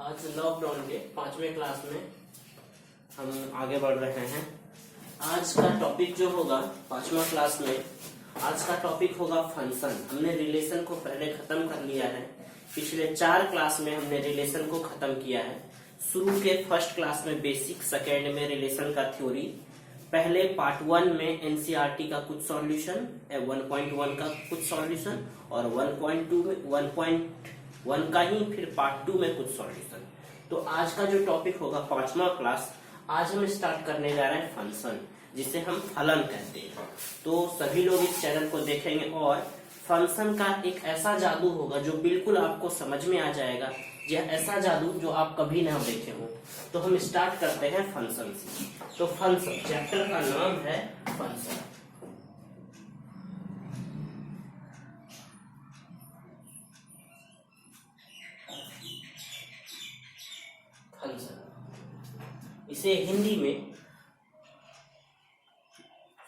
आज लॉकडाउन के 5वें क्लास में हम आगे बढ़ रहे हैं। आज का टॉपिक जो होगा 5वां क्लास में, आज का टॉपिक होगा फंक्शन। हमने रिलेशन को पहले खत्म कर लिया है। पिछले 4 क्लास में हमने रिलेशन को खत्म किया है। शुरू के फर्स्ट क्लास में बेसिक, सेकेंड में रिलेशन का थ्योरी, पहले पार्ट 1 में एनसीईआरटी का कुछ सॉल्यूशन, 1.1 का कुछ सॉल्यूशन और 1.2 में 1.1 का ही फिर पार्ट 2 में कुछ सॉल्यूशन। तो आज का जो टॉपिक होगा 5वां क्लास, आज हम स्टार्ट करने जा रहे हैं फंक्शन, जिसे हम फलन कहते हैं। तो सभी लोग इस चैनल को देखेंगे और फंक्शन का एक ऐसा जादू होगा जो बिल्कुल आपको समझ में आ जाएगा, यह ऐसा जादू जो आप कभी ना देखे हो। तो हम स्टार्ट करते हैं फंक्शन से। तो फंक्शन चैप्टर का नाम है फंक्शन। फंक्शन इसे हिंदी में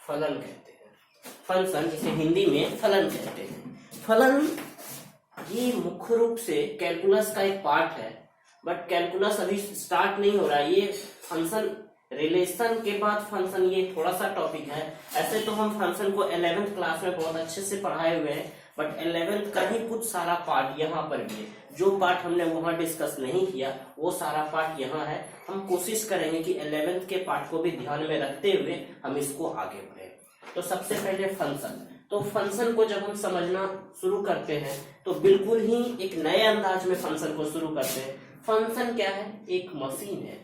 फलन कहते हैं। फंक्शन इसे हिंदी में फलन कहते हैं। फलन ये मुख्य रूप से कैलकुलस का एक पार्ट है, बट कैलकुलस अभी स्टार्ट नहीं हो रहा। ये फंक्शन रिलेशन के बाद फंक्शन, ये थोड़ा सा टॉपिक है। ऐसे तो हम फंक्शन को 11th क्लास में बहुत अच्छे से पढ़ाए हुए हैं, बट 11th का ही कुछ सारा पार्ट यहाँ पर भी है। जो पार्ट हमने वहां डिस्कस नहीं किया वो सारा पार्ट यहाँ है। हम कोशिश करेंगे कि 11th के पार्ट को भी ध्यान में रखते हुए हम इसको आगे बढ़े। तो सबसे पहले फंक्शन। तो फंक्शन को जब हम समझना शुरू करते हैं तो बिल्कुल ही एक नए अंदाज में फंक्शन को शुरू करते हैं। फंक्शन क्या है? एक मशीन है।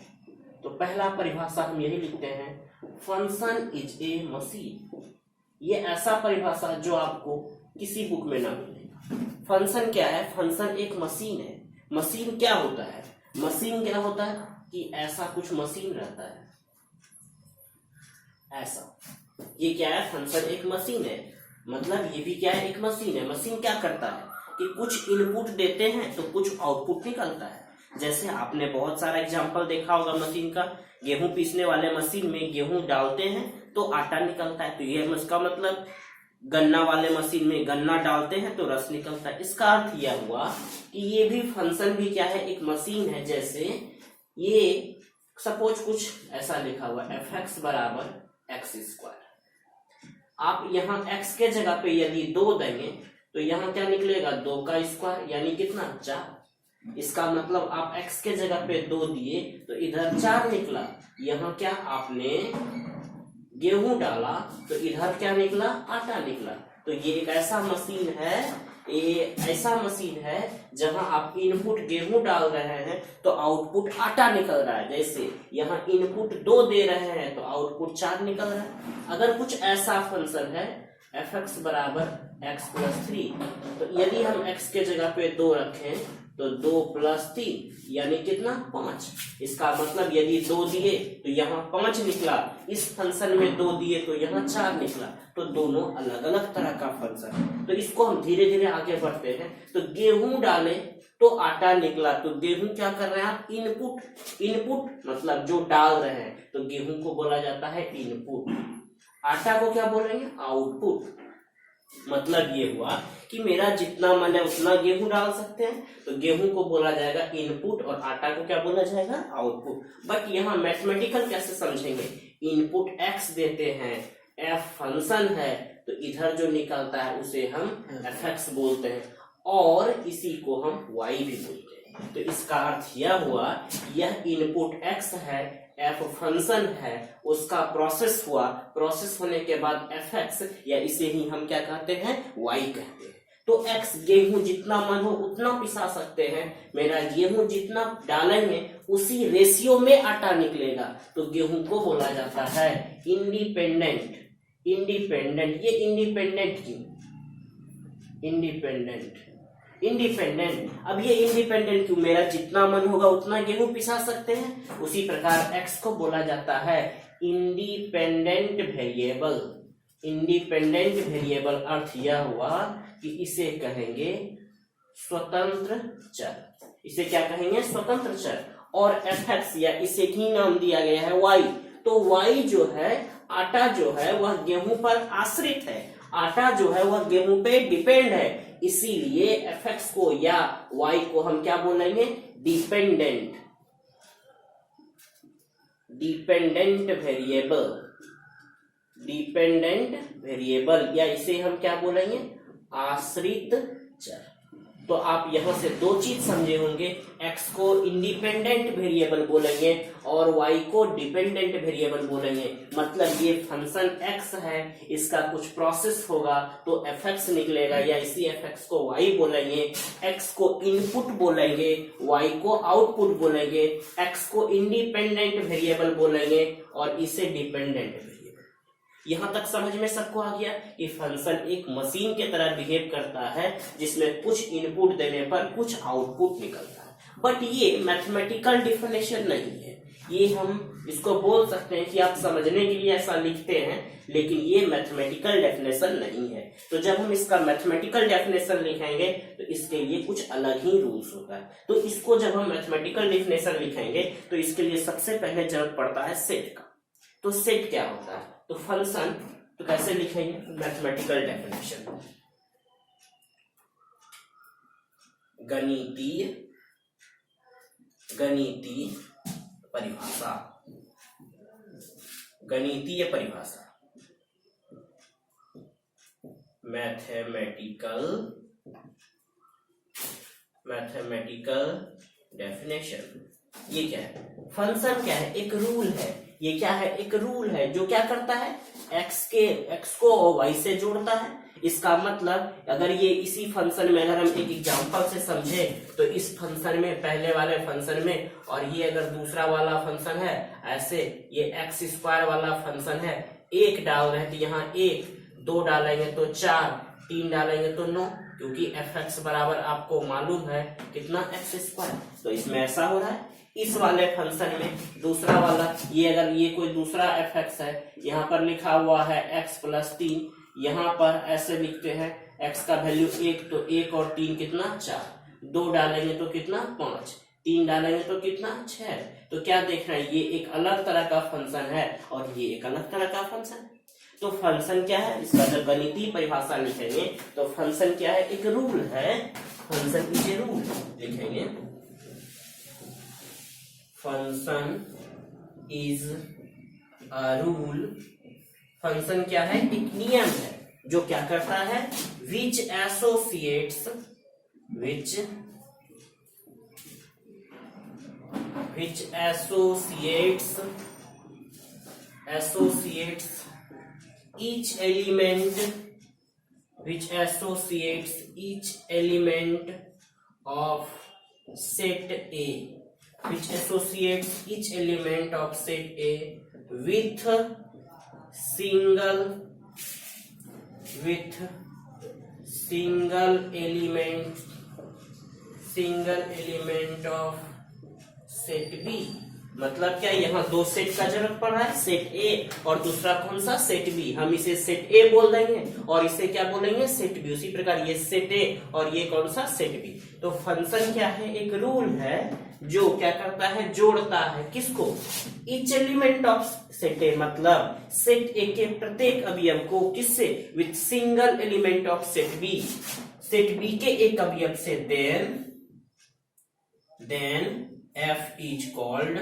तो पहला परिभाषा हम यही लिखते हैं, फंक्शन इज ए मशीन। ये ऐसा परिभाषा जो आपको किसी बुक में ना मिले। फंक्शन क्या है? फंक्शन एक मशीन है। मशीन क्या होता है? मशीन क्या होता है कि ऐसा कुछ मशीन रहता है, ऐसा। ये क्या है? फंक्शन एक मशीन है। मतलब ये भी क्या है? एक मशीन है। मशीन क्या करता है कि कुछ इनपुट देते हैं तो कुछ आउटपुट निकलता है। जैसे आपने बहुत सारा एग्जांपल देखा होगा मशीन का। गेहूं पीसने वाले मशीन में गेहूं डालते हैं तो आटा निकलता है। तो ये इसका मतलब गन्ना वाले मशीन में गन्ना डालते हैं तो रस निकलता है। इसका अर्थ यह हुआ कि ये भी फंक्शन भी क्या है? एक मशीन है। जैसे ये सपोज कुछ ऐसा लिखा हुआ f(x) बराबर x²। आप यहाँ x के जगह पे यदि 2 देंगे तो यहाँ क्या निकलेगा? 2 का स्क्वायर, यानी कितना? 4। इसका मतलब आप x के जगह पे 2 दिए तो इधर 4 निकला। यहाँ क्या आपने गेहूं डाला तो इधर क्या निकला? आटा निकला। तो ये एक ऐसा मशीन है, ये ऐसा मशीन है जहां आप इनपुट गेहूं डाल रहे हैं तो आउटपुट आटा निकल रहा है। जैसे यहाँ इनपुट 2 दे रहे हैं तो आउटपुट 4 निकल रहा है। अगर कुछ ऐसा फंक्शन है f(x) बराबर x+3, तो यदि हम x के जगह पे 2 रखें तो 2 + 3 यानी कितना? 5। इसका मतलब यदि 2 दिए तो यहाँ 5 निकला। इस फंक्शन में 2 दिए तो यहाँ 4 निकला। तो दोनों अलग अलग तरह का फंक्शन है। तो इसको हम धीरे धीरे आगे बढ़ते हैं। तो गेहूं डाले तो आटा निकला। तो गेहूं क्या कर रहे हैं आप? इनपुट। इनपुट मतलब जो डाल रहे हैं, तो गेहूं को बोला जाता है इनपुट। आटा को क्या बोलेंगे? आउटपुट। मतलब ये हुआ कि मेरा जितना मन है उतना गेहूं डाल सकते हैं, तो गेहूं को बोला जाएगा इनपुट और आटा को क्या बोला जाएगा? आउटपुट। बट यहाँ मैथमेटिकल कैसे समझेंगे? इनपुट x देते हैं, f फंक्शन है, तो इधर जो निकलता है उसे हम f(x) बोलते हैं और इसी को हम y भी बोलते हैं। तो इसका अर्थ यह हुआ, यह इनपुट x है, f फंक्शन है, उसका प्रोसेस हुआ, प्रोसेस होने के बाद f(x) या इसे ही हम क्या कहते हैं? y कहते हैं। तो x गेहूं जितना मन हो उतना पिसा सकते हैं। मेरा गेहूं जितना डालेंगे उसी रेशियो में आटा निकलेगा। तो गेहूं को बोला जाता है इंडिपेंडेंट। इंडिपेंडेंट। ये इंडिपेंडेंट क्यों? इंडिपेंडेंट। अब ये इंडिपेंडेंट क्यों? मेरा जितना मन होगा उतना गेहूं पिसा सकते हैं। उसी प्रकार x को बोला जाता है इंडिपेंडेंट वेरिएबल। इंडिपेंडेंट वेरिएबल अर्थ यह हुआ कि इसे कहेंगे स्वतंत्र चर। इसे क्या कहेंगे? स्वतंत्र चर। और f(x) या इसे ही नाम दिया गया है y। तो y जो है, आटा जो है वह गेहूं पर आश्रित है। आटा जो है वह गेहूं पे डिपेंड है। इसीलिए f(x) को या y को हम क्या बोलेंगे? डिपेंडेंट वेरिएबल या इसे हम क्या बोलेंगे, आश्रित चर। तो आप यहां से दो चीज समझे होंगे, x को इंडिपेंडेंट वेरिएबल बोलेंगे और y को डिपेंडेंट वेरिएबल बोलेंगे। मतलब ये फंक्शन x है, इसका कुछ प्रोसेस होगा तो fx निकलेगा या इसी fx को y बोलेंगे, x को इनपुट बोलेंगे, y को आउटपुट बोलेंगे, x को इंडिपेंडेंट वेरिएबल बोलेंगे और इसे डिपेंडेंट वेरिएबल। यहां तक समझ में सबको आ गया कि फंक्शन एक मशीन के तरह बिहेव करता है जिसमें कुछ इनपुट देने पर कुछ आउटपुट निकलता है। बट ये मैथमेटिकल डिफिनेशन नहीं है, ये हम इसको बोल सकते हैं कि आप समझने के लिए ऐसा लिखते हैं, लेकिन ये मैथमेटिकल डेफिनेशन नहीं है। तो जब हम इसका मैथमेटिकल डेफिनेशन लिखेंगे तो इसके लिए कुछ अलग ही रूल्स होता है। तो इसको जब हम मैथमेटिकल डेफिनेशन लिखेंगे तो इसके लिए सबसे पहले जरूरत पड़ता है सेट का। तो सेट क्या होता है, तो फंक्शन तो कैसे लिखेंगे, मैथमेटिकल डेफिनेशन, गणितीय परिभाषा, मैथमेटिकल डेफिनेशन। ये क्या है, फंक्शन क्या है, एक रूल है। ये क्या है, एक रूल है जो क्या करता है, x को y से जोड़ता है। इसका मतलब अगर ये इसी फंक्शन में अगर हम एक एग्जांपल से समझे तो इस फंक्शन में, पहले वाले फंक्शन में, और ये अगर दूसरा वाला फंक्शन है, ऐसे ये x² वाला फंक्शन है, 1 डाल रहे हैं तो यहाँ 1, 2 डालेंगे तो 4, 3 डालेंगे तो 9, क्योंकि fx बराबर आपको मालूम है कितना, x²। तो इसमें ऐसा हो रहा है। इस वाले फंक्शन में दूसरा वाला, ये अगर ये कोई दूसरा fx है, यहाँ पर लिखा हुआ है x+3, यहाँ पर ऐसे लिखते हैं x का वैल्यू 1, तो 1 और 3 कितना, 4, 2 डालेंगे तो कितना, 5, 3 डालेंगे तो कितना, 6। तो क्या देख रहे हैं, ये एक अलग तरह का फंक्शन है और ये एक अलग तरह का फंक्शन है। तो फंक्शन क्या है, इसका जब गणितीय परिभाषा लिखेंगे तो फंक्शन क्या है, एक रूल है। फंक्शन इज ए रूल लिखेंगे, function is a rule. Function क्या है, एक नियम है जो क्या करता है, विच associates each element of set A, which associates each element of set A with single element of set B। मतलब क्या, यहाँ दो सेट का जरूरत पड़ रहा है, सेट ए और दूसरा कौन सा, सेट बी। हम इसे सेट ए बोल देंगे और इसे क्या बोलेंगे, सेट बी। उसी प्रकार ये सेट ए और ये कौन सा, सेट बी। तो फंक्शन क्या है, एक रूल है जो क्या करता है, जोड़ता है किसको, each element of set A, मतलब सेट ए के प्रत्येक अवयव को किससे, with single element of set B, set B के एक अवयव से। Then f is called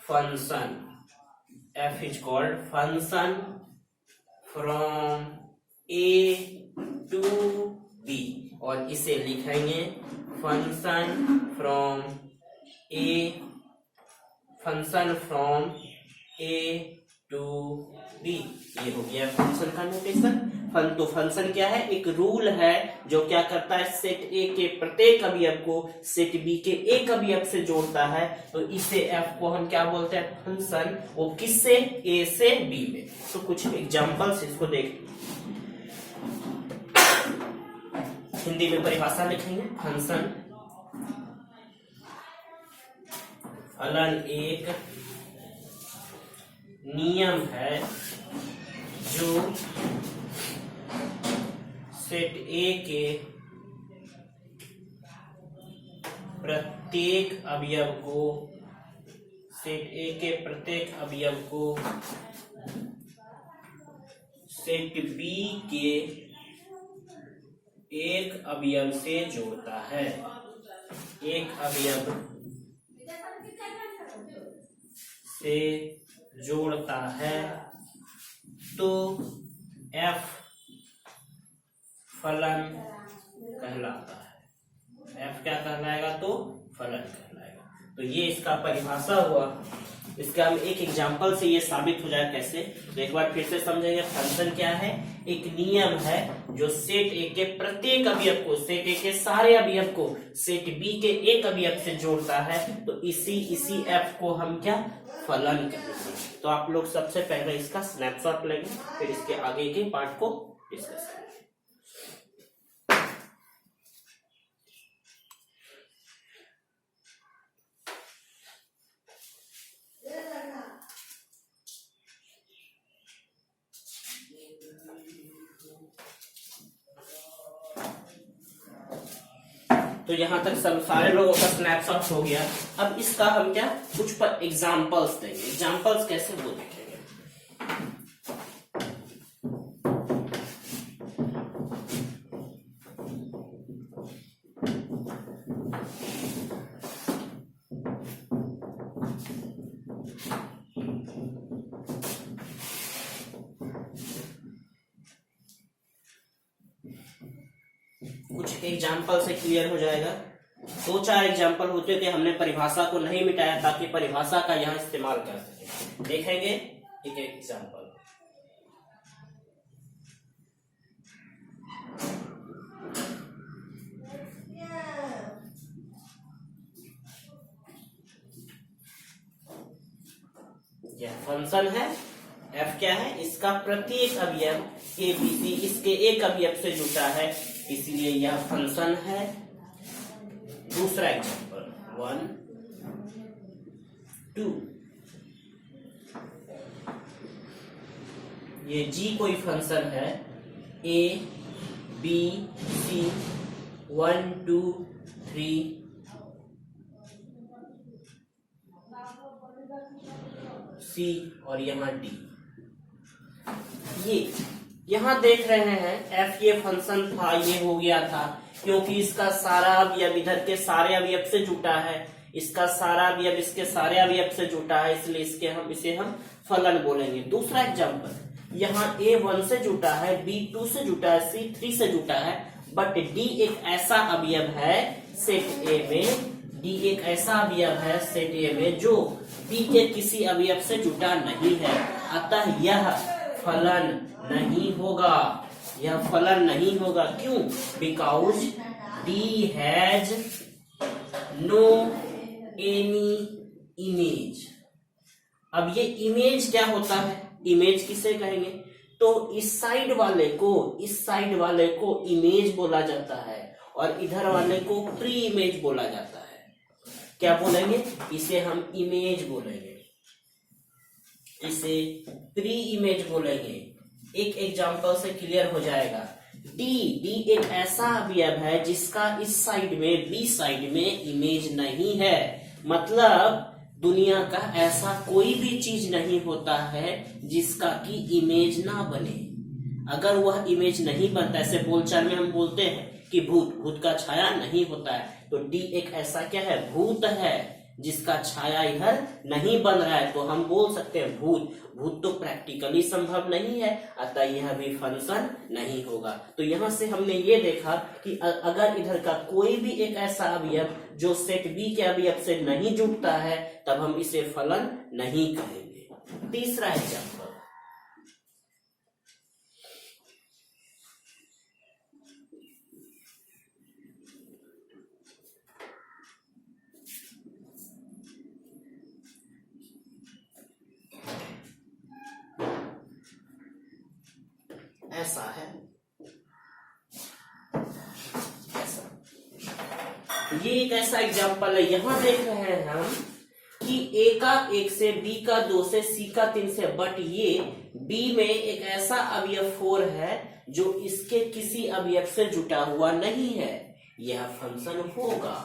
function, from a to b, और इसे लिखेंगे function from a to b। ये हो गया फंक्शन का नोटेशन। तो फंक्शन क्या है, एक रूल है जो क्या करता है, सेट ए के प्रत्येक अवयव को सेट बी के एक अवयव से जोड़ता है। तो इसे एफ को हम क्या बोलते हैं, फंक्शन, वो किससे, ए से बी में। तो कुछ एग्जांपल्स इसको देख, हिंदी में परिभाषा लिखेंगे, फंक्शन फलन एक नियम है जो सेट ए के प्रत्येक अवयव को सेट बी के एक अवयव से जोड़ता है, एक अवयव से जोड़ता है तो f फलन कहलाता है। f क्या कहलाएगा? तो फलन कहलाएगा। तो ये इसका परिभाषा हुआ। इसका हम एक एग्जांपल से ये साबित हो जाए कैसे, तो एक बार फिर से समझेंगे। फंक्शन क्या है? एक नियम है जो सेट ए के प्रत्येक अवयव को, सेट ए के सारे अवयव को सेट बी के एक अवयव से जोड़ता है। तो इसी f को हम क्या फलन कहेंगे। तो आप लोग सबसे पहले इसका स्नैपशॉट लेंगे, फिर इसके आगे के पार्ट को डिस्कस करेंगे। तो यहां तक सब सारे लोगों का स्नैपशॉट हो गया। अब इसका हम क्या कुछ एग्जांपल्स देंगे। एग्जांपल्स कैसे वो देखेंगे। कुछ एग्जाम्पल से क्लियर हो जाएगा। 2-4 एग्जाम्पल होते थे, हमने परिभाषा को नहीं मिटाया ताकि परिभाषा का यहाँ इस्तेमाल कर सके। देखेंगे एक एग्जाम्पल। यह फंक्शन है। f क्या है? इसका प्रत्येक अवयव a b c इसके एक अवयव से जुटा है, इसलिए यह फंक्शन है। दूसरा एग्जांपल 1 2, ये g कोई फंक्शन है a b c 1 2 3 c और यहाँ d। ये यहाँ देख रहे हैं f ये फंक्शन था, ये हो गया था क्योंकि इसका सारा अवयव इधर के सारे अवयव से जुटा है, इसका सारा अवयव इसके सारे अवयव से जुटा है, इसलिए इसे हम फलन बोलेंगे। दूसरा एग्जांपल, यहाँ a1 से जुटा है, b2 से जुटा है, c3 से जुटा है, बट d एक ऐसा अवयव है सेट a में, d एक ऐसा अवयव है सेट a में जो b के किसी अवयव से जुटा नहीं है, अतः यह फलन नहीं होगा। यह फलन नहीं होगा। क्यों? Because d has no any image. अब ये इमेज क्या होता है? इमेज किसे कहेंगे? तो इस साइड वाले को इमेज बोला जाता है और इधर वाले को प्री इमेज बोला जाता है। क्या बोलेंगे? इसे हम इमेज बोलेंगे, इसे प्री इमेज बोलेंगे। एक एग्जांपल से क्लियर हो जाएगा। डी एक ऐसा अवयव है जिसका इस साइड में बी साइड में इमेज नहीं है। मतलब दुनिया का ऐसा कोई भी चीज नहीं होता है जिसका की इमेज ना बने। अगर वह इमेज नहीं बनता, ऐसे बोलचाल में हम बोलते हैं कि भूत का छाया नहीं होता है, तो डी एक ऐसा क्या है? भूत है जिसका छाया इधर नहीं बन रहा है, तो हम बोल सकते हैं भूत तो प्रैक्टिकली संभव नहीं है, अतः यह भी फंक्शन नहीं होगा। तो यहां से हमने ये देखा कि अगर इधर का कोई भी एक ऐसा अवयव जो सेट बी के अवयव से नहीं जुड़ता है, तब हम इसे फलन नहीं कहेंगे। तीसरा एग्जाम्पल, ऐसा है, ऐसा। ये एक ऐसा एग्जाम्पल है। यहां देख रहे हैं हम कि a का 1 से, b का 2 से, c का 3 से, बट ये b में एक ऐसा अवयव 4 है जो इसके किसी अवयव से जुटा हुआ नहीं है। यह फंक्शन होगा।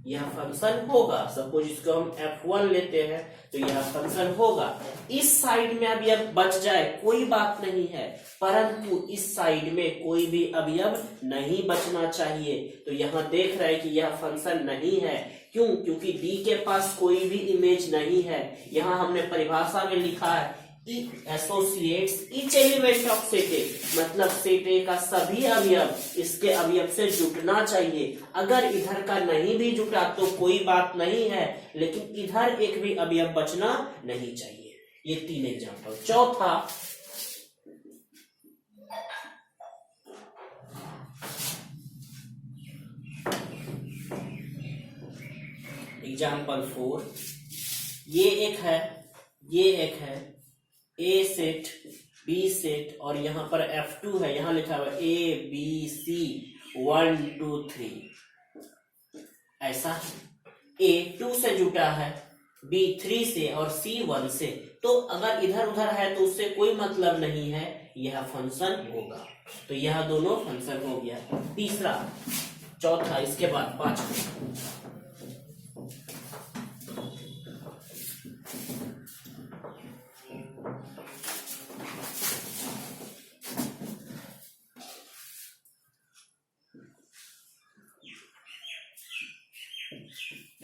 यह फंक्शन होगा। सपोज इसको हम f1 लेते हैं तो यह फंक्शन होगा। इस साइड में अवयव बच जाए कोई बात नहीं है, परंतु इस साइड में कोई भी अवयव नहीं बचना चाहिए। तो यहाँ देख रहे हैं कि यह फंक्शन नहीं है। क्यों? क्योंकि D के पास कोई भी इमेज नहीं है। यहाँ हमने परिभाषा में लिखा है associates each element of set A, मतलब सेट ए का सभी अवयव इसके अवयव से जुटना चाहिए। अगर इधर का नहीं भी जुटा तो कोई बात नहीं है, लेकिन इधर एक भी अवयव बचना नहीं चाहिए। ये 3 एग्जाम्पल। चौथा, एग्जाम्पल 4, ये एक है, ये एक है, ए सेट, बी सेट और यहाँ पर F2 है। यहाँ लिखा हुआ A B C 1 2 3, ऐसा A 2 से जुटा है, B 3 से और C 1 से। तो अगर इधर उधर है तो उससे कोई मतलब नहीं है, यह फंक्शन होगा। तो यह दोनों फंक्शन हो गया। तीसरा, चौथा, इसके बाद पांचवा,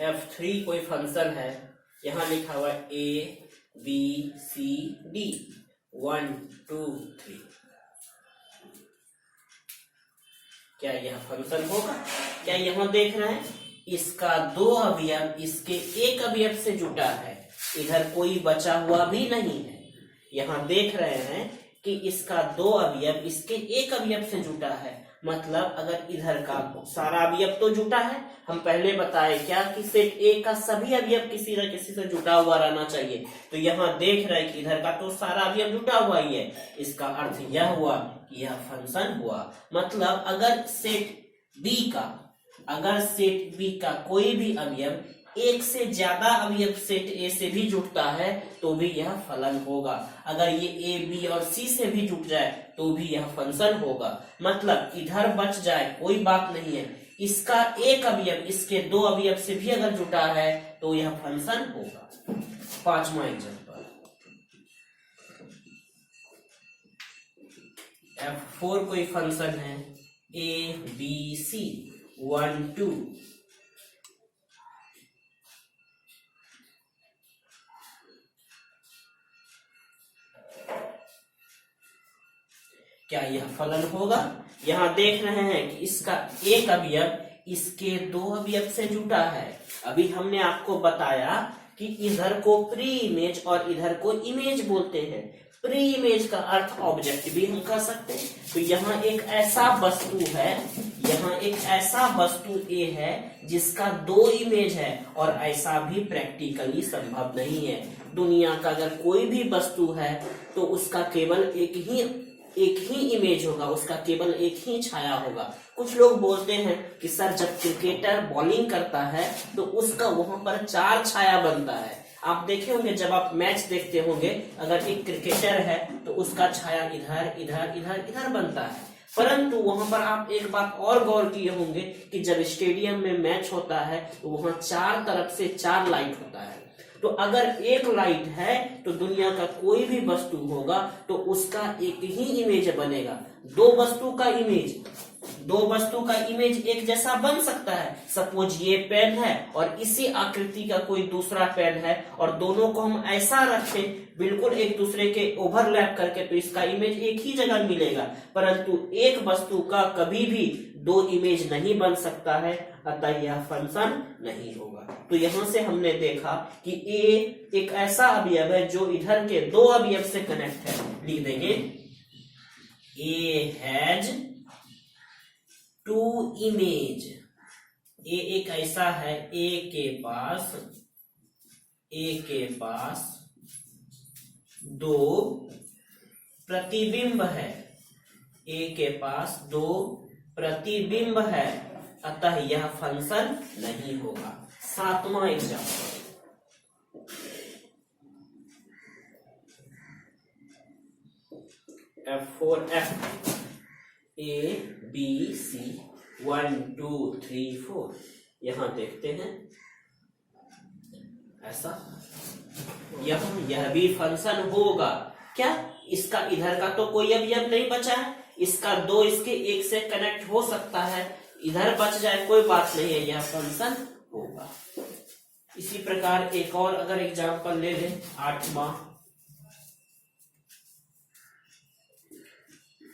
F3 कोई फंक्शन है। यहाँ लिखा हुआ A B C D 1 2 3। क्या यह फंक्शन होगा? क्या यहाँ देख रहे हैं, इसका 2 अवयव इसके एक अवयव से जुटा है, इधर कोई बचा हुआ भी नहीं है। यहाँ देख रहे हैं कि इसका 2 अवयव इसके एक अवयव से जुटा है, मतलब अगर इधर का सारा अवयव तो जुटा है। हम पहले बताए क्या कि सेट ए का सभी अवयव किसी न किसी से जुटा हुआ रहना चाहिए। तो यहाँ देख रहे हैं कि इधर का तो सारा अवयव जुटा हुआ ही है। इसका अर्थ यह हुआ कि यह फंक्शन हुआ। मतलब अगर सेट बी का कोई भी अवयव एक से ज्यादा अवयव सेट ए से भी जुटता है तो भी यह फलन होगा। अगर ये ए बी और सी से भी जुट जाए तो भी यह फंक्शन होगा। मतलब इधर बच जाए कोई बात नहीं है, इसका एक अवयव इसके 2 अवयव से भी अगर जुटा है तो यह फंक्शन होगा। पांचवा एग्जांपल, F4 कोई फंक्शन है, A B C 1 2। क्या यह फलन होगा? यहाँ देख रहे हैं कि इसका एक अवयव इसके 2 अवयव से जुटा है। अभी हमने आपको बताया कि इधर को प्री इमेज और इधर को इमेज बोलते हैं। प्री इमेज का अर्थ ऑब्जेक्ट भी हम कह सकते हैं। तो यहाँ एक ऐसा वस्तु है, यहाँ एक ऐसा वस्तु ए है जिसका 2 इमेज है, और ऐसा भी प्रैक्टिकली संभव नहीं है। दुनिया का अगर कोई भी वस्तु है तो उसका केवल एक ही इमेज होगा, उसका केवल एक ही छाया होगा। कुछ लोग बोलते हैं कि सर जब क्रिकेटर बॉलिंग करता है तो उसका वहां पर 4 छाया बनता है। आप देखे होंगे, जब आप मैच देखते होंगे, अगर एक क्रिकेटर है तो उसका छाया इधर इधर इधर इधर बनता है। परंतु वहां पर आप एक बात और गौर किए होंगे कि जब स्टेडियम में मैच होता है तो वहां 4 तरफ से 4 लाइट होता है। तो अगर एक लाइट है तो दुनिया का कोई भी वस्तु होगा तो उसका एक ही इमेज बनेगा। 2 वस्तु का इमेज एक जैसा बन सकता है। सपोज ये पेन है और इसी आकृति का कोई दूसरा पेन है, और दोनों को हम ऐसा रखें बिल्कुल एक दूसरे के ओवरलैप करके, तो इसका इमेज एक ही जगह मिलेगा। परंतु एक वस्तु का कभी भी 2 इमेज नहीं बन सकता है, अतः यह फंक्शन नहीं होगा। तो यहां से हमने देखा कि ए एक ऐसा अवयव है जो इधर के 2 अवयव से कनेक्ट है। लिख देंगे ए हैज 2 इमेज। ए एक ऐसा है, ए के पास 2 प्रतिबिंब है। ए के पास 2 प्रतिबिंब है, अतः यह फंक्शन नहीं होगा। 7वां example, F4 A B C 1 2 3 4। यहां देखते हैं ऐसा, यह भी फंक्शन होगा क्या? इसका इधर का तो कोई अवयव नहीं बचा है, इसका दो इसके एक से कनेक्ट हो सकता है, इधर बच जाए कोई बात नहीं है, यह फंक्शन होगा। इसी प्रकार एक और अगर एग्जांपल ले लें, 8वां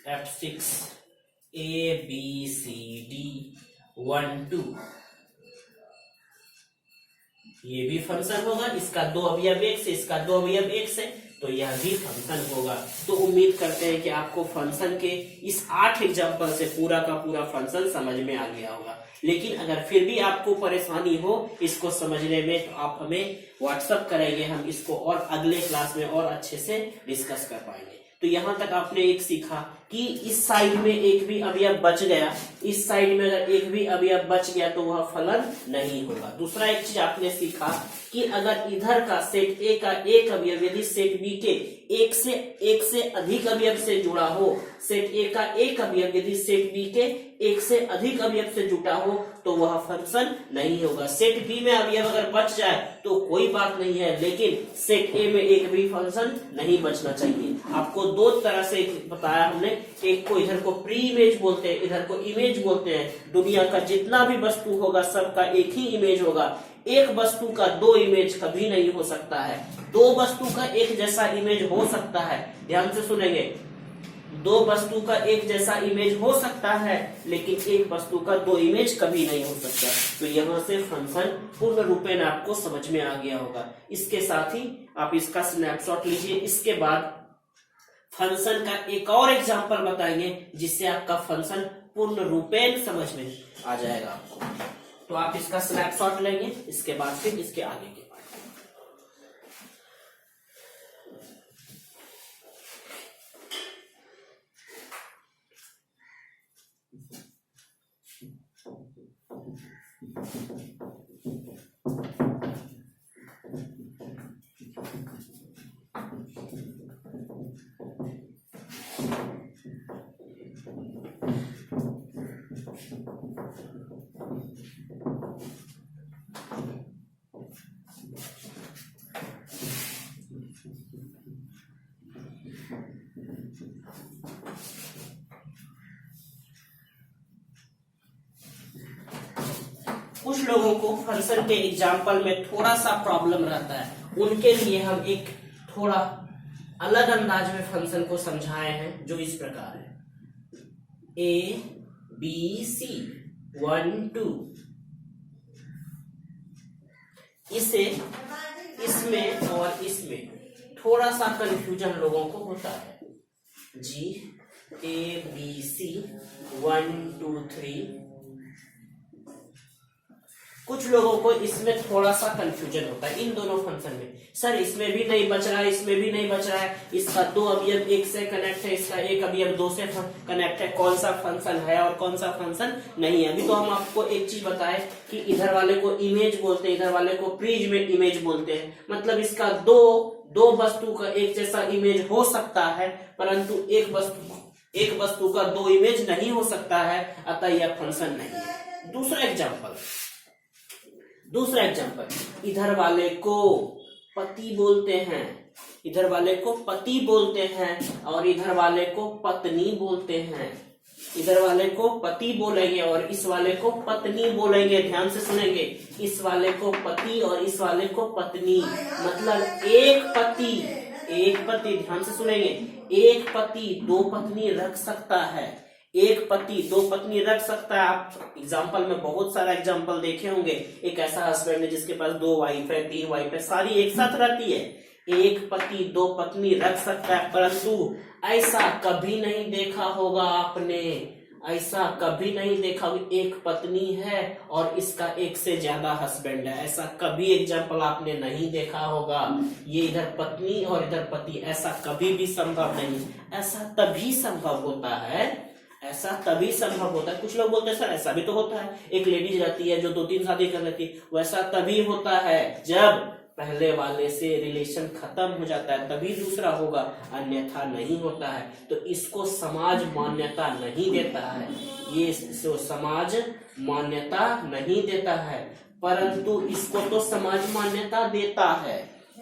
F6 ABCD 1 2, ये भी फंक्शन होगा, इसका दो अवयव एक से, इसका दो अवयव एक से, तो यह भी फंक्शन होगा। तो उम्मीद करते हैं कि आपको फंक्शन के इस 8 एग्जाम्पल से पूरा का पूरा फंक्शन समझ में आ गया होगा। लेकिन अगर फिर भी आपको परेशानी हो इसको समझने में, तो आप हमें व्हाट्सएप करेंगे, हम इसको और अगले क्लास में और अच्छे से डिस्कस कर पाएंगे। तो यहाँ तक आपने एक सीखा कि इस साइड में एक भी अवयव बच गया, इस साइड में अगर एक भी अवयव बच गया तो वह फलन नहीं होगा। दूसरा एक चीज आपने सीखा कि अगर इधर का सेट ए का एक अवयव यदि सेट बी के एक से अधिक अवयव से जुड़ा हो, सेट ए का एक अवयव यदि सेट बी के एक से अधिक अवयव से जुटा हो तो वह फंक्शन नहीं होगा। सेट बी में अवयव अगर बच जाए तो कोई बात नहीं है, लेकिन सेट ए में एक भी फंक्शन नहीं बचना चाहिए। आपको दो तरह से बताया हमने, एक को इधर को प्री इमेज बोलते हैं, इधर को इमेज बोलते हैं। दुनिया का जितना भी वस्तु होगा सबका एक ही इमेज होगा। एक वस्तु का दो इमेज कभी नहीं हो सकता है, दो वस्तु का एक जैसा इमेज हो सकता है। ध्यान से सुनेंगे, दो वस्तु का एक जैसा इमेज हो सकता है, लेकिन एक वस्तु का दो इमेज कभी नहीं हो सकता। तो यहाँ से फंक्शन पूर्ण रूपेण आपको समझ में आ गया होगा। इसके साथ ही आप इसका स्नैपशॉट लीजिए, इसके बाद फंक्शन का एक और एग्जाम्पल बताएंगे जिससे आपका फंक्शन पूर्ण रूपेण समझ में आ जाएगा आपको। तो आप इसका स्नैपशॉट लेंगे, इसके बाद फिर इसके आगे के बारे कुछ लोगों को फंक्शन के एग्जाम्पल में थोड़ा सा प्रॉब्लम रहता है, उनके लिए हम एक थोड़ा अलग अंदाज में फंक्शन को समझाए हैं, जो इस प्रकार है। A B C 1 2, इसे इसमें और इसमें थोड़ा सा कंफ्यूजन लोगों को होता है। G A B C 1 2 3, कुछ लोगों को इसमें थोड़ा सा कंफ्यूजन होता है इन दोनों फंक्शन में। सर इसमें भी नहीं बच रहा है, इसमें भी नहीं बच रहा है, इसका दो अवयव एक से कनेक्ट है, इसका एक अवयव दो से कनेक्ट है, कौन सा फंक्शन है और कौन सा फंक्शन नहीं है। अभी तो हम आपको एक चीज बताए कि इधर वाले को इमेज बोलते हैं, इधर वाले को प्रीज में इमेज बोलते हैं। मतलब इसका दो वस्तु का एक जैसा इमेज हो सकता है, परंतु एक वस्तु का दो इमेज नहीं हो सकता है, अतः यह फंक्शन नहीं है। दूसरा एग्जाम्पल, इधर वाले को पति बोलते हैं, इधर वाले को पति बोलते हैं और इधर वाले को पत्नी बोलते हैं। इधर वाले को पति बोलेंगे और इस वाले को पत्नी बोलेंगे। ध्यान से सुनेंगे, इस वाले को पति और इस वाले को पत्नी। मतलब एक पति, ध्यान से सुनेंगे, एक पति दो पत्नी रख सकता है, एक पति दो पत्नी रख सकता है। आप एग्जाम्पल में बहुत सारा एग्जाम्पल देखे होंगे, एक ऐसा हस्बैंड है जिसके पास 2 वाइफ है, 3 वाइफ है, सारी एक साथ रहती है। एक पति दो पत्नी रख सकता है, परंतु ऐसा कभी नहीं देखा होगा आपने, ऐसा कभी नहीं देखा एक पत्नी है और इसका एक से ज्यादा हस्बैंड है, ऐसा कभी एग्जाम्पल आपने नहीं देखा होगा। ये इधर पत्नी और इधर पति, ऐसा कभी भी संभव नहीं। ऐसा तभी संभव होता है, कुछ लोग बोलते हैं सर ऐसा भी तो होता है, एक लेडीज रहती है जो 2-3 शादी कर लेती है। वैसा तभी होता है जब पहले वाले से रिलेशन खत्म हो जाता है, तभी दूसरा होगा, अन्यथा नहीं होता है। तो इसको समाज मान्यता नहीं देता है। ये समाज मान्यता नहीं देता है, परंतु इसको तो समाज मान्यता देता है।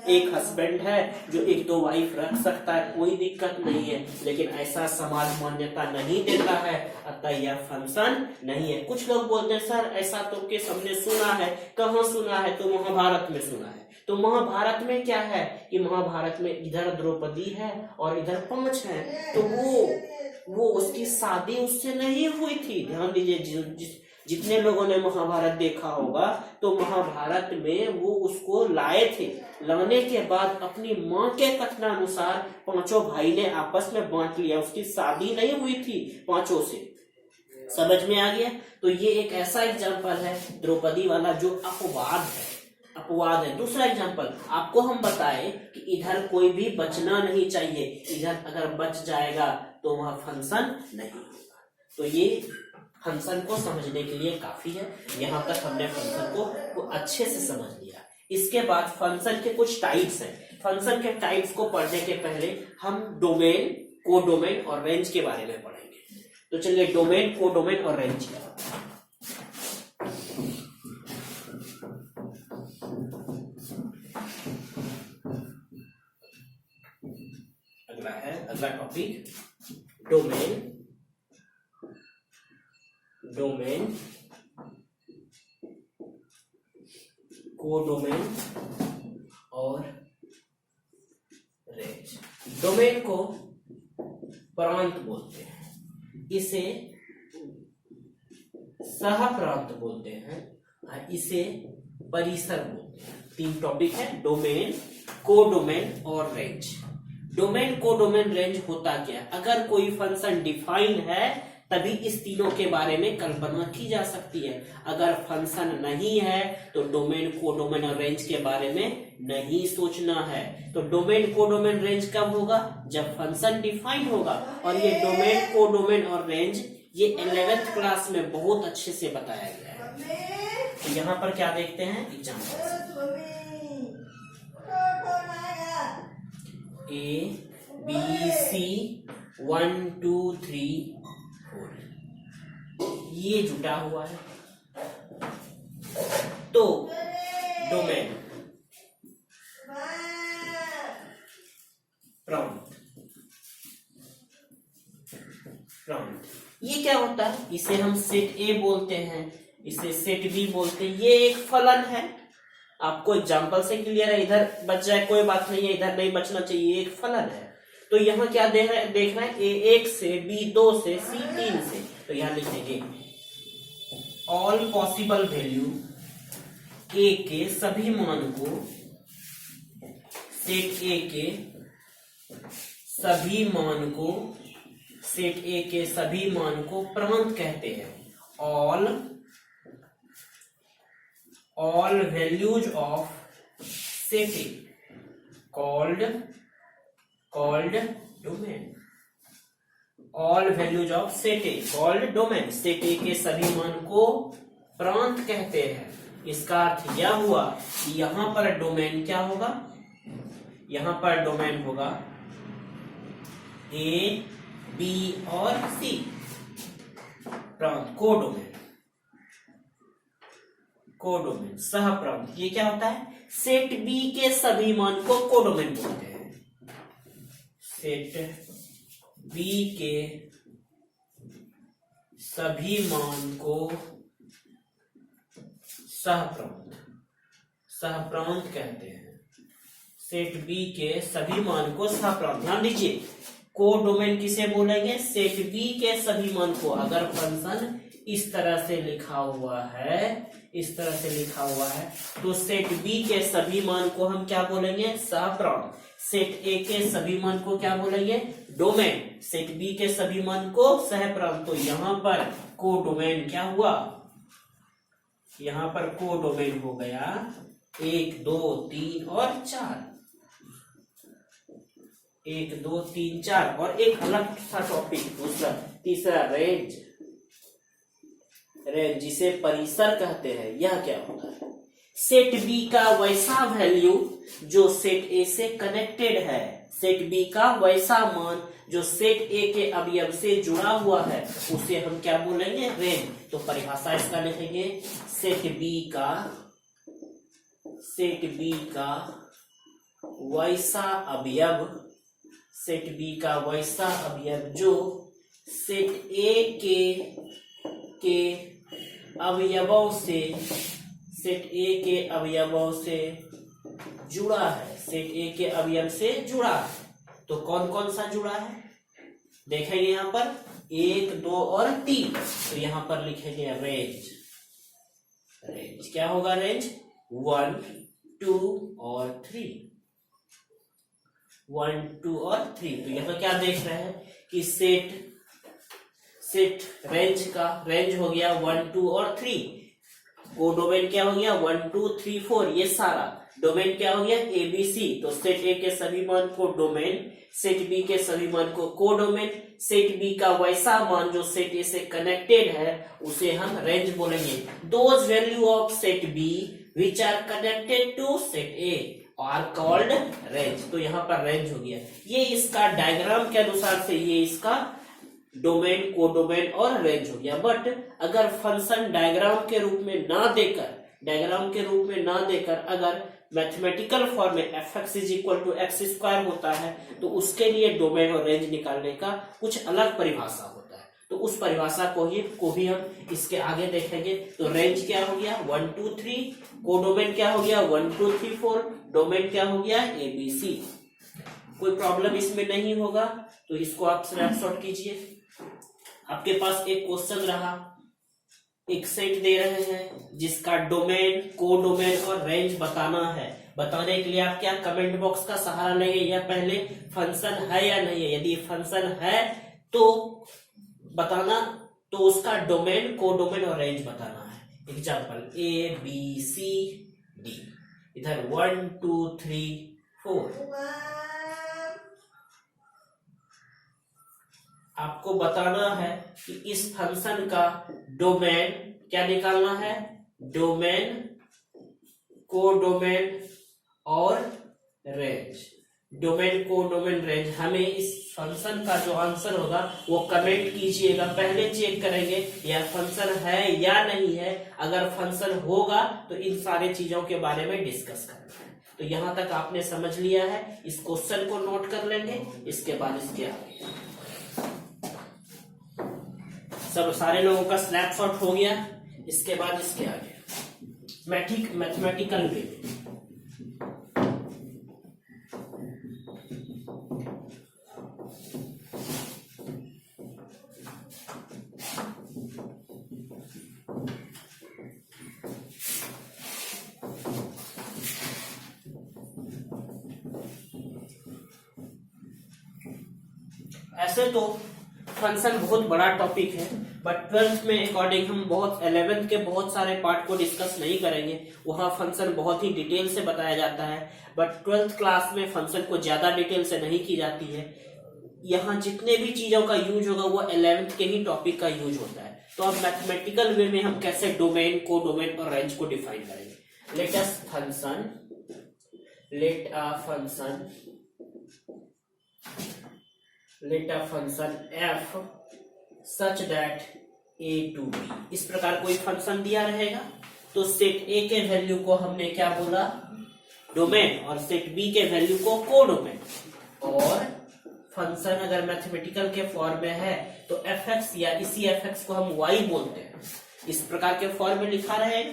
एक हस्बैंड है जो एक दो वाइफ रख सकता है, कोई दिक्कत नहीं है, लेकिन ऐसा समाज मान्यता नहीं देता है, अतः यह फंक्शन नहीं है। कुछ लोग बोलते हैं सर ऐसा तो केस हमने सुना है, कहाँ सुना है? तो महाभारत में सुना है। तो महाभारत में क्या है कि महाभारत में इधर द्रौपदी है और इधर पंच है, तो वो उसकी शादी उससे नहीं हुई थी। ध्यान दीजिए, जितने लोगों ने महाभारत देखा होगा तो महाभारत में वो उसको लाए थे, लाने के बाद अपनी माँ के कथनानुसार पांचों भाई ने आपस में बांट लिया, उसकी शादी नहीं हुई थी पांचों से। समझ में आ गया? तो ये एक ऐसा एग्जाम्पल है द्रौपदी वाला जो अपवाद है। दूसरा एग्जाम्पल आपको हम बताए कि इधर कोई भी बचना नहीं चाहिए, इधर अगर बच जाएगा तो वह फंक्शन नहीं होगा। तो ये फंक्शन को समझने के लिए काफी है। यहाँ तक हमने फंक्शन को अच्छे से समझ लिया। इसके बाद फंक्शन के कुछ टाइप्स हैं। फंक्शन के टाइप्स को पढ़ने के पहले हम डोमेन, कोडोमेन और रेंज के बारे में पढ़ेंगे। तो चलिए डोमेन, कोडोमेन और रेंज क्या होता है। अगला टॉपिक डोमेन, कोडोमेन और रेंज। डोमेन को प्रांत बोलते हैं, इसे सह प्रांत बोलते हैं, इसे परिसर बोलते हैं। तीन टॉपिक है, डोमेन, कोडोमेन और रेंज। डोमेन, कोडोमेन, रेंज होता क्या है? अगर कोई फंक्शन डिफाइन है तभी इस तीनों के बारे में कल्पना की जा सकती है। अगर फंक्शन नहीं है तो डोमेन, कोडोमेन और रेंज के बारे में नहीं सोचना है। तो डोमेन, कोडोमेन, रेंज कब होगा? जब फंक्शन डिफाइन होगा। और ये डोमेन, कोडोमेन और रेंज ये 11th क्लास में बहुत अच्छे से बताया गया है। तो यहाँ पर क्या देखते हैं एग्जाम्पल, ABC 1 2 3 4 ये जुटा हुआ है। तो डोमेन, प्रांत ये क्या होता है? इसे हम सेट ए बोलते हैं, इसे सेट बी बोलते हैं। ये एक फलन है, आपको एग्जाम्पल से क्लियर है। इधर बच जाए कोई बात नहीं है, इधर नहीं बचना चाहिए, एक फलन है। तो यहाँ क्या देख रहे हैं? ए 1 से, बी 2 से, सी 3 से। तो यहाँ लिख देंगे ऑल पॉसिबल वैल्यू ए के सभी मान को, सेट ए के सभी मान को, सेट ए के सभी मान को प्रांत कहते हैं। All values of set A called domain. All values of set A called domain. Set A के सभी मान को प्रांत कहते हैं। इसका अर्थ यह हुआ कि यहां पर डोमेन क्या होगा? यहां पर डोमेन होगा ए, बी और सी, प्रांत, कोडोमेन, सह प्रांत। ये क्या होता है? सेट बी के सभी मान को कोडोमेन बोलते हैं। सेट बी के सभी मान को सहप्रांत कहते हैं। सेट बी के सभी मान को सहप्रांत। ध्यान दीजिए, कोडोमेन किसे बोलेंगे? सेट बी के सभी मान को। अगर फंक्शन इस तरह से लिखा हुआ है, तो सेट बी के सभी मान को हम क्या बोलेंगे? सहप्रांत। सेट ए के सभी मान को क्या बोलेंगे? डोमेन। सेट बी के सभी मान को सहप्रांत। तो यहां पर कोडोमेन क्या हुआ? यहां पर कोडोमेन हो गया 1 2 3 और 4। 1 2 3 4। और एक अलग सा टॉपिक दूसरा, तीसरा रेंज, जिसे परिसर कहते हैं। यह क्या होता है? सेट बी का वैसा वैल्यू जो सेट ए से कनेक्टेड है। सेट बी का वैसा मान जो सेट ए के अवयव से जुड़ा हुआ है उसे हम क्या बोलेंगे, रेंज। तो परिभाषा इसका लिखेंगे, सेट बी का वैसा अवयव, सेट बी का वैसा अवयव जो सेट ए के अवयवों से, सेट ए के अवयवों से जुड़ा है, सेट ए के अवयव से जुड़ा है। तो कौन कौन सा जुड़ा है देखेंगे यहां पर, 1, 2 और 3। तो यहां पर लिखेंगे रेंज। रेंज क्या होगा, रेंज 1, 2 और 3, 1, 2 और 3। तो यहां क्या देख रहे हैं कि सेट रेंज का रेंज हो गया 1, 2 और 3। को डोमेन क्या हो गया 1, 2, 3, 4, ये सारा डोमेन क्या हो गया ABC। तो सेट ए के सभी मान को डोमेन, सेट बी के सभी मान को कोडोमेन, सेट बी का वैसा मान जो सेट ए से कनेक्टेड है उसे हम रेंज बोलेंगे। Those value of set B which are connected to set A are called range. तो यहाँ पर रेंज हो गया। ये इसका डायग्राम के अनुसार से ये इसका डोमेन, कोडोमेन और रेंज हो गया। बट अगर फंक्शन डायग्राम के रूप में ना देकर अगर मैथमेटिकल फॉर्म में fx is equal to x square होता है तो उसके लिए डोमेन और रेंज निकालने का कुछ अलग परिभाषा होता है। तो उस परिभाषा को भी हम इसके आगे देखेंगे। तो रेंज क्या हो गया 1, 2, 3, कोडोमेन क्या हो गया 1, 2, 3, 4, डोमेन क्या हो गया ABC। कोई प्रॉब्लम इसमें नहीं होगा। तो इसको आप स्नैपशॉट कीजिए। आपके पास एक क्वेश्चन रहा, एक सेट दे रहे हैं जिसका डोमेन, कोडोमेन और रेंज बताना है। बताने के लिए आप क्या कमेंट बॉक्स का सहारा लेंगे या पहले फंक्शन है या नहीं है। यदि फंक्शन है तो बताना, तो उसका डोमेन, कोडोमेन और रेंज बताना है। एग्जांपल ABCD, इधर 1, 2, 3, 4। आपको बताना है कि इस फंक्शन का डोमेन क्या निकालना है, डोमेन, कोडोमेन और रेंज। Domain, codomain, range. हमें इस फंक्शन का जो आंसर होगा वो कमेंट कीजिएगा। पहले चेक करेंगे यह फंक्शन है या नहीं है। अगर फंक्शन होगा तो इन सारे चीजों के बारे में डिस्कस करना है। तो यहां तक आपने समझ लिया है। इस क्वेश्चन को नोट कर लेंगे। इसके बाद इसके आगे सब सारे लोगों का स्नैपशॉट हो गया। इसके बाद इसके आगे मैथमेटिकल वे। ऐसे तो फंक्शन बहुत बड़ा टॉपिक है, बट 12th में अकॉर्डिंग हम 11th के बहुत सारे पार्ट को डिस्कस नहीं करेंगे। वहां फंक्शन बहुत ही डिटेल से बताया जाता है, बट 12th क्लास में फंक्शन को ज्यादा डिटेल से नहीं की जाती है। यहाँ जितने भी चीजों का यूज होगा वो 11th के ही टॉपिक का यूज होता है। तो अब मैथमेटिकल वे में हम कैसे डोमेन, कोडोमेन और रेंज को डिफाइन करेंगे। Let a function f such that a to b। इस प्रकार कोई फंक्शन दिया रहेगा तो सेट a के वैल्यू को हमने क्या बोला, डोमेन, और सेट b के वैल्यू को कोडोमेन। और फंक्शन अगर मैथमेटिकल के फॉर्म में है तो fx या इसी fx को हम y बोलते हैं। इस प्रकार के फॉर्म में लिखा रहे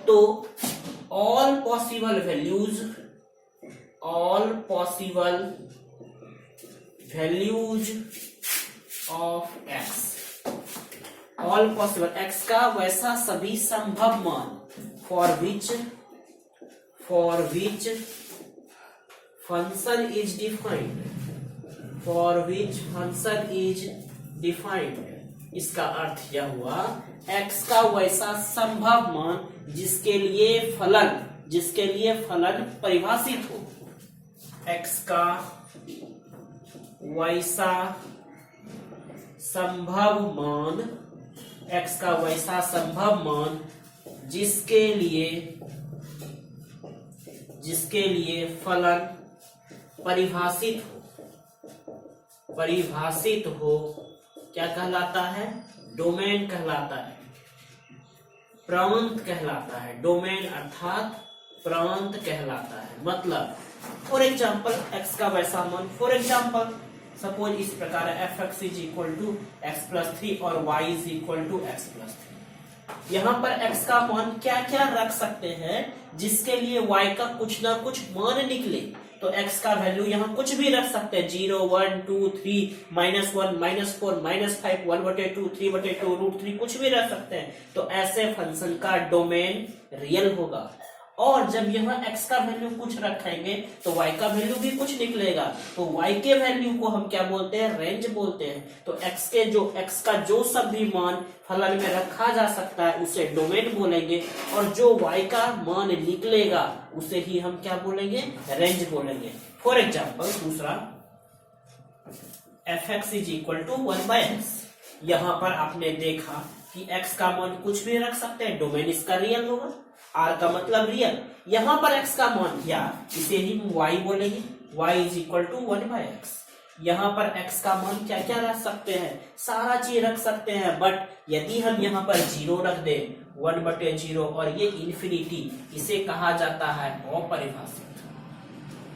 तो all possible values of x, all possible x का वैसा सभी संभव मान for which function is defined, इसका अर्थ यह हुआ x का वैसा संभव मान जिसके लिए फलन परिभाषित हो। x का वैसा संभव मान जिसके लिए फलन परिभाषित हो। परिभाषित हो क्या कहलाता है? डोमेन कहलाता है, प्रांत कहलाता है। डोमेन अर्थात प्रांत कहलाता है। मतलब फॉर एग्जाम्पल एक्स का वैसा मान, फॉर एग्जाम्पल सपोज इस प्रकार है fx is equal to x plus 3 और y is equal to x plus 3। यहाँ पर x का मान क्या क्या रख सकते हैं जिसके लिए y का कुछ ना कुछ मान निकले। तो x का वैल्यू यहाँ कुछ भी रख सकते हैं, 0 1 2 3 -1 -4 -5 1/2 3/2 √3 कुछ भी रख सकते हैं। तो ऐसे फंक्शन का डोमेन रियल होगा। और जब यहाँ x का वैल्यू कुछ रखेंगे तो y का वैल्यू भी कुछ निकलेगा। तो y के वैल्यू को हम क्या बोलते हैं? रेंज बोलते हैं। तो x का जो सब भी मान फलन में रखा जा सकता है उसे डोमेन बोलेंगे, और जो y का मान निकलेगा उसे ही हम क्या बोलेंगे? रेंज बोलेंगे। फॉर एग्जाम्पल दूसरा fx is equal to 1/x। यहाँ पर आपने देखा कि x का मान कुछ भी रख सकते हैं, डोमेन इसका रियल होगा। r का मतलब रियल। यहाँ पर x का मान क्या, इसे ही y बोलेंगे, y is equal to 1/x। यहाँ पर x का मान क्या क्या रख सकते हैं? सारा चीज रख सकते हैं। बट यदि हम यहाँ पर 0 रख दें, 1/0 और ये इन्फिनिटी, इसे कहा जाता है अपरिभाषित।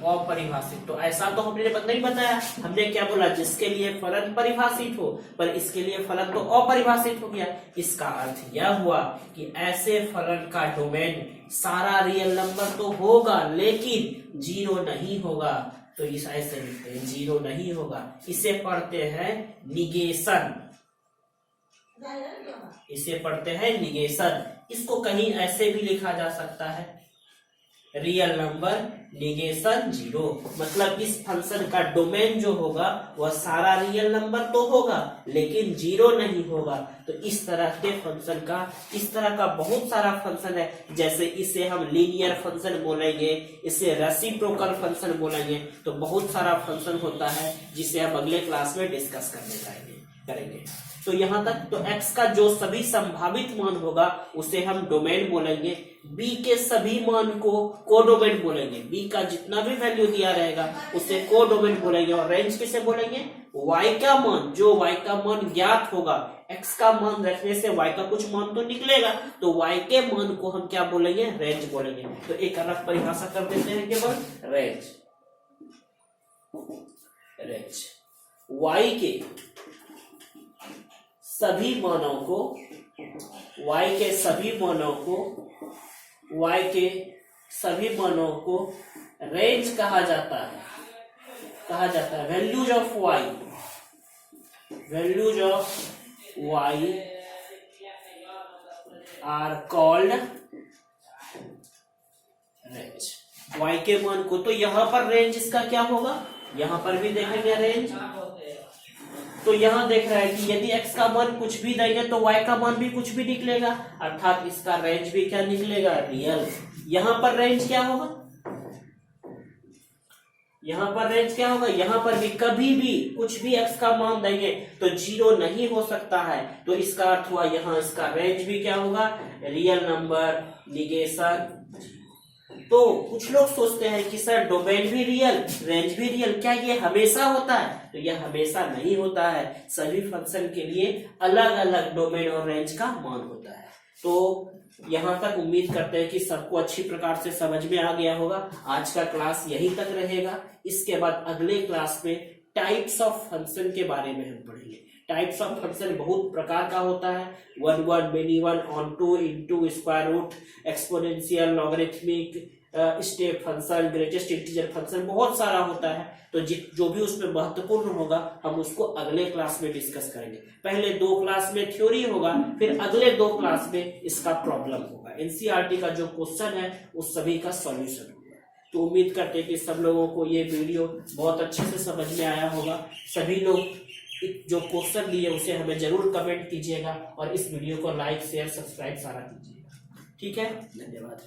अपरिभाषित। तो ऐसा तो हमने नहीं बताया, हमने क्या बोला? जिसके लिए फलन परिभाषित हो, पर इसके लिए फलन तो अपरिभाषित हो गया। इसका अर्थ यह हुआ कि ऐसे फलन का डोमेन सारा रियल नंबर तो होगा लेकिन 0 नहीं होगा। तो इस ऐसे लिखते हैं 0 नहीं होगा। इसे पढ़ते हैं निगेशन, इसे पढ़ते हैं निगेशन। इसको कहीं ऐसे भी लिखा जा सकता है, रियल नंबर निगेशन 0। मतलब इस फंक्शन का डोमेन जो होगा वह सारा रियल नंबर तो होगा लेकिन 0 नहीं होगा। तो इस तरह के फंक्शन का, इस तरह का बहुत सारा फंक्शन है। जैसे इसे हम लीनियर फंक्शन बोलेंगे, इसे रेसिप्रोकल फंक्शन बोलेंगे। तो बहुत सारा फंक्शन होता है जिसे हम अगले क्लास में डिस्कस करेंगे। तो यहाँ तक तो x का जो सभी संभावित मान होगा उसे हम डोमेन बोलेंगे। b के सभी मान को कोडोमेन बोलेंगे। b का जितना भी वैल्यू दिया रहेगा उसे कोडोमेन बोलेंगे। और रेंज किसे बोलेंगे? y का मान, जो y का मान ज्ञात होगा। x का मान रखने से y का कुछ मान तो निकलेगा, तो y के मान को हम क्या बोलेंगे? रेंज बोलेंगे। तो एक अलग परिभाषा कर देते हैं केवल, रेंज। y के सभी मानों को, y के सभी मानों को रेंज कहा जाता है। Values of y are called range. y के मान को, तो यहां पर रेंज इसका क्या होगा? यहां पर भी देखेंगे रेंज। तो यहां देख रहा है कि यदि x का मान कुछ भी देंगे तो y का मान भी कुछ भी निकलेगा, अर्थात इसका रेंज भी क्या निकलेगा? रियल। यहां पर रेंज क्या होगा? यहाँ पर भी कभी भी कुछ भी x का मान देंगे तो 0 नहीं हो सकता है। तो इसका अर्थ हुआ यहाँ इसका रेंज भी क्या होगा? Real number negation. तो कुछ लोग सोचते हैं कि सर डोमेन भी रियल, रेंज भी रियल, क्या ये हमेशा होता है? तो यह हमेशा नहीं होता है। सभी फंक्शन के लिए अलग अलग डोमेन और रेंज का मान होता है। तो यहाँ तक उम्मीद करते हैं कि सबको अच्छी प्रकार से समझ में आ गया होगा। आज का क्लास यहीं तक रहेगा। इसके बाद अगले क्लास में टाइप्स ऑफ फंक्शन के बारे में हम पढ़ेंगे। टाइप्स ऑफ फंक्शन बहुत प्रकार का होता है, 1 1 many 1 on 2 into square root, exponential, logarithmic, step function, greatest integer function, बहुत सारा होता है। तो जो भी उसमें महत्वपूर्ण होगा हम उसको अगले क्लास में डिस्कस करेंगे। पहले 2 क्लास में थ्योरी होगा, फिर अगले 2 क्लास में इसका प्रॉब्लम होगा। एनसीईआरटी का जो क्वेश्चन है उस सभी का सॉल्यूशन होगा। तो उम्मीद करते हैं कि सब लोगों को ये वीडियो बहुत अच्छे से समझ में आया होगा। सभी लोग जो क्वेश्चन दिए उसे हमें जरूर कमेंट कीजिएगा और इस वीडियो को लाइक, शेयर, सब्सक्राइब सारा कीजिएगा। ठीक है, धन्यवाद।